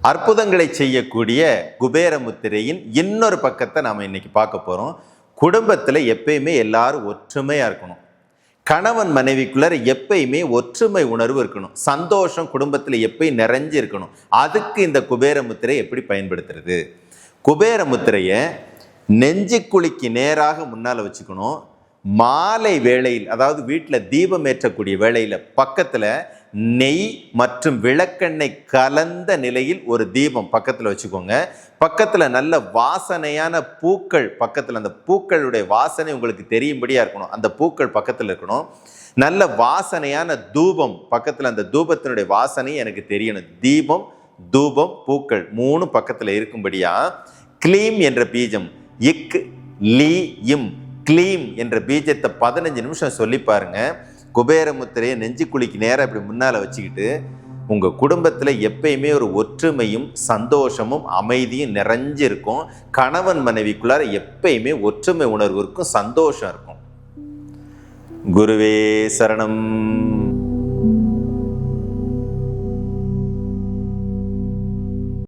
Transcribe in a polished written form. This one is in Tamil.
அற்புதங்களை செய்யக்கூடிய குபேர முத்திரையின் இன்னொரு பக்கத்தை நாம் இன்னைக்கு பார்க்க போகிறோம். குடும்பத்தில் எப்பயுமே எல்லாரும் ஒற்றுமையாக இருக்கணும். கணவன் மனைவிக்குள்ளார எப்பயுமே ஒற்றுமை உணர்வு இருக்கணும். சந்தோஷம் குடும்பத்தில் எப்பயும் நிறைஞ்சு இருக்கணும். அதுக்கு இந்த குபேர முத்திரை எப்படி பயன்படுத்துறது? குபேர முத்திரையை நெஞ்சுக்குழிக்கு நேராக முன்னால் வச்சுக்கணும். மாலை வேளையில், அதாவது வீட்டில் தீபம் ஏற்றக்கூடிய வேளையில் பக்கத்தில் நெய் மற்றும் விளக்கெண்ணெய் கலந்த நிலையில் ஒரு தீபம் பக்கத்தில் வச்சுக்கோங்க. பக்கத்தில் நல்ல வாசனையான பூக்கள், பக்கத்தில் அந்த பூக்களுடைய வாசனை உங்களுக்கு தெரியும்படியாக இருக்கணும். அந்த பூக்கள் பக்கத்தில் இருக்கணும். நல்ல வாசனையான தூபம் பக்கத்தில், அந்த தூபத்தினுடைய வாசனை எனக்கு தெரியணும். தீபம், தூபம், பூக்கள் 3 பக்கத்தில் இருக்கும்படியா க்ளீம் என்ற பீஜம், இக் லீ இம், க்ளீம் என்ற பீஜத்தை 15 நிமிஷம் சொல்லி பாருங்க. குபேர முத்திரையை நெஞ்சுக்குழிக்கு நேராக இப்படி முன்னால் வச்சுக்கிட்டு உங்கள் குடும்பத்தில் எப்பயுமே ஒரு ஒற்றுமையும் சந்தோஷமும் அமைதியும் நிறைஞ்சு இருக்கும். கணவன் மனைவிக்குள்ளார எப்பயுமே ஒற்றுமை உணர்வு இருக்கும், சந்தோஷம் இருக்கும். குருவே சரணம்.